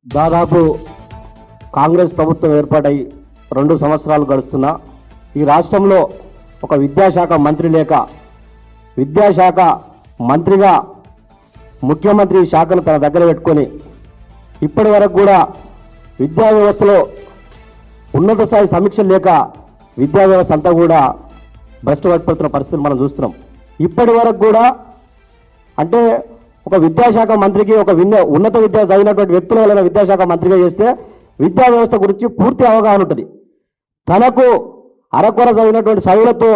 దాదాపు కాంగ్రెస్ ప్రభుత్వం ఏర్పాటై 2 సంవత్సరాలు గడుస్తున్నా ఈ రాష్ట్రంలో ఒక విద్యాశాఖ మంత్రి లేక విద్యాశాఖ మంత్రిగా ముఖ్యమంత్రి శాఖను తన దగ్గర పెట్టుకొని ఇప్పటి వరకు కూడా విద్యా వ్యవస్థలో ఉన్నత స్థాయి సమీక్ష లేక విద్యా వ్యవస్థ అంతా కూడా భ్రష్టపడుతున్న పరిస్థితులు మనం చూస్తున్నాం. ఇప్పటి వరకు కూడా అంటే ఒక విద్యాశాఖ మంత్రికి ఒక ఉన్నత విద్య చదివినటువంటి వ్యక్తుల వలన విద్యాశాఖ మంత్రిగా చేస్తే విద్యా వ్యవస్థ గురించి పూర్తి అవగాహన ఉంటుంది. తనకు అరకొర చదివినటువంటి చదువులతో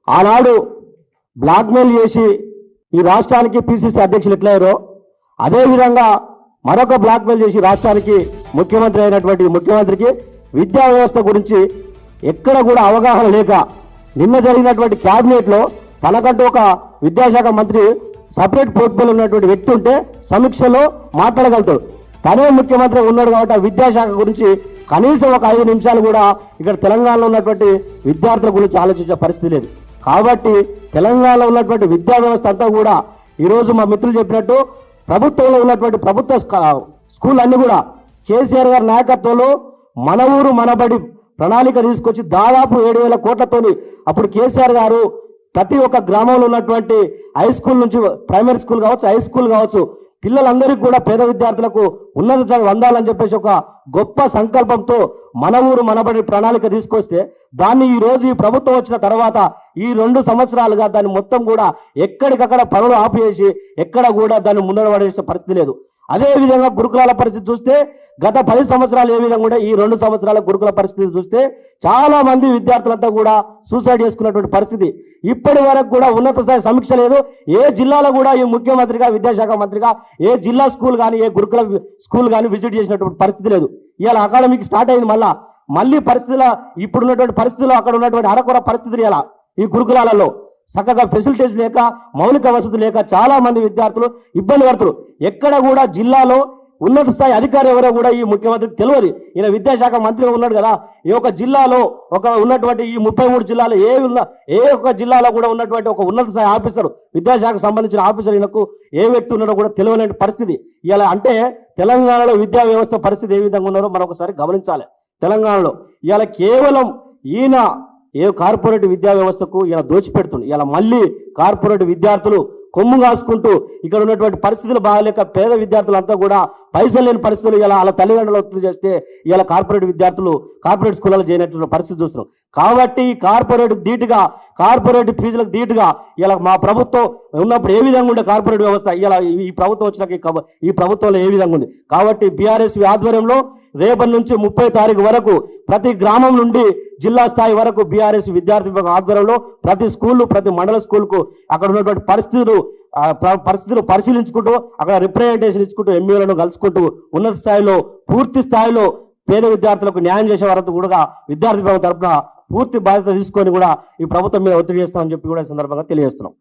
ఆనాడు బ్లాక్మెయిల్ చేసి ఈ రాష్ట్రానికి పిసిసి అధ్యక్షులు ఎట్లయ్యారో అదేవిధంగా మరొక బ్లాక్మెయిల్ చేసి రాష్ట్రానికి ముఖ్యమంత్రి అయినటువంటి ముఖ్యమంత్రికి విద్యా వ్యవస్థ గురించి ఎక్కడ కూడా అవగాహన లేక నిన్న జరిగినటువంటి క్యాబినెట్లో తనకంటూ ఒక విద్యాశాఖ మంత్రి సపరేట్ పోర్ట్ఫోలియో ఉన్నటువంటి వ్యక్తి ఉంటే సమీక్షలో మాట్లాడగలుగుతాడు. తనే ముఖ్యమంత్రి ఉన్నాడు కాబట్టి ఆ విద్యాశాఖ గురించి కనీసం ఒక 5 నిమిషాలు కూడా ఇక్కడ తెలంగాణలో ఉన్నటువంటి విద్యార్థుల గురించి ఆలోచించే పరిస్థితి లేదు. కాబట్టి తెలంగాణలో ఉన్నటువంటి విద్యా వ్యవస్థ అంతా కూడా ఈరోజు మా మిత్రులు చెప్పినట్టు ప్రభుత్వంలో ఉన్నటువంటి ప్రభుత్వ స్కూల్ అన్ని కూడా కేసీఆర్ గారి నాయకత్వంలో మన ఊరు మనబడి ప్రణాళిక తీసుకొచ్చి దాదాపు 7,000 కోట్లతోని అప్పుడు కేసీఆర్ గారు ప్రతి ఒక్క గ్రామంలో ఉన్నటువంటి హై స్కూల్ నుంచి ప్రైమరీ స్కూల్ కావచ్చు హై స్కూల్ కావచ్చు పిల్లలందరికీ కూడా పేద విద్యార్థులకు ఉన్నత చదువు అందాలని చెప్పేసి ఒక గొప్ప సంకల్పంతో మన ఊరు మనబడి ప్రణాళిక తీసుకొస్తే దాన్ని ఈ రోజు ఈ ప్రభుత్వం వచ్చిన తర్వాత ఈ 2 సంవత్సరాలుగా దాన్ని మొత్తం కూడా ఎక్కడికక్కడ పనులు ఆపేసి ఎక్కడ కూడా దాన్ని ముందడబడేసే పరిస్థితి లేదు. అదేవిధంగా గురుకులాల పరిస్థితి చూస్తే గత 10 సంవత్సరాలు ఏ విధంగా కూడా ఈ 2 సంవత్సరాల గురుకుల పరిస్థితి చూస్తే చాలా మంది విద్యార్థులంతా కూడా సూసైడ్ చేసుకున్నటువంటి పరిస్థితి. ఇప్పటి వరకు కూడా ఉన్నత స్థాయి సమీక్ష లేదు. ఏ జిల్లాలో కూడా ఈ ముఖ్యమంత్రిగా విద్యాశాఖ మంత్రిగా ఏ జిల్లా స్కూల్ కానీ ఏ గురుకుల స్కూల్ కానీ విజిట్ చేసినటువంటి పరిస్థితి లేదు. ఇవాళ అకాడమిక్ స్టార్ట్ అయింది మళ్ళీ పరిస్థితుల ఇప్పుడున్నటువంటి పరిస్థితుల్లో అక్కడ ఉన్నటువంటి అరకొర పరిస్థితులు ఇలా ఈ గురుకులాలలో చక్కగా ఫెసిలిటీస్ లేక మౌలిక వసతి లేక చాలా మంది విద్యార్థులు ఇబ్బంది పడుతున్నారు. ఎక్కడ కూడా జిల్లాలో ఉన్నత స్థాయి అధికారి ఎవరో కూడా ఈ ముఖ్యమంత్రికి తెలియదు. ఈయన విద్యాశాఖ మంత్రిగా ఉన్నాడు కదా, ఈ ఒక జిల్లాలో ఉన్నటువంటి ఈ 33 జిల్లాలో ఏ ఒక్క జిల్లాలో కూడా ఉన్నటువంటి ఒక ఉన్నత స్థాయి ఆఫీసర్ విద్యాశాఖకు సంబంధించిన ఆఫీసర్ ఈయనకు ఏ వ్యక్తి ఉన్నాడో కూడా తెలియని పరిస్థితి. ఇలా అంటే తెలంగాణలో విద్యా వ్యవస్థ పరిస్థితి ఏ విధంగా ఉన్నారో మనం ఒకసారి గమనించాలి. తెలంగాణలో ఇవాళ కేవలం ఈయన ఏ కార్పొరేట్ విద్యా వ్యవస్థకు ఇలా దోచిపెడుతుంది. ఇలా మళ్ళీ కార్పొరేట్ విద్యార్థులు కొమ్ము కాసుకుంటూ ఇక్కడ ఉన్నటువంటి పరిస్థితులు బాగాలేక పేద విద్యార్థులంతా కూడా పైసలు లేని పరిస్థితులు ఇలా వాళ్ళ తల్లిదండ్రులు ఒత్తిడి చేస్తే ఇలా కార్పొరేట్ విద్యార్థులు కార్పొరేట్ స్కూళ్ళలో చేయనటువంటి పరిస్థితి చూస్తున్నాం. కాబట్టి కార్పొరేట్ ఫీజులకు ధీటుగా ఇలా మా ప్రభుత్వం ఉన్నప్పుడు ఏ విధంగా ఉండే కార్పొరేట్ వ్యవస్థ ఇలా ఈ ప్రభుత్వం వచ్చినాక ఈ ప్రభుత్వంలో ఏ విధంగా ఉంది. కాబట్టి బీఆర్ఎస్ ఆధ్వర్యంలో రేపటి నుంచి 30 తారీఖు వరకు ప్రతి గ్రామం నుండి జిల్లా స్థాయి వరకు బీఆర్ఎస్ విద్యార్థి విభాగం ఆధ్వర్యంలో ప్రతి స్కూళ్ళు ప్రతి మండల స్కూల్కు అక్కడ ఉన్నటువంటి పరిస్థితులు పరిశీలించుకుంటూ అక్కడ రిప్రజెంటేషన్ ఇచ్చుకుంటూ ఎంఈలను కలుసుకుంటూ ఉన్నత స్థాయిలో పూర్తి స్థాయిలో పేద విద్యార్థులకు న్యాయం చేసే వరకు కూడా విద్యార్థి విభాగం తరఫున పూర్తి బాధ్యత తీసుకొని కూడా ఈ ప్రభుత్వం మీద ఒత్తిడి చేస్తామని చెప్పి కూడా ఈ సందర్భంగా తెలియజేస్తున్నాం.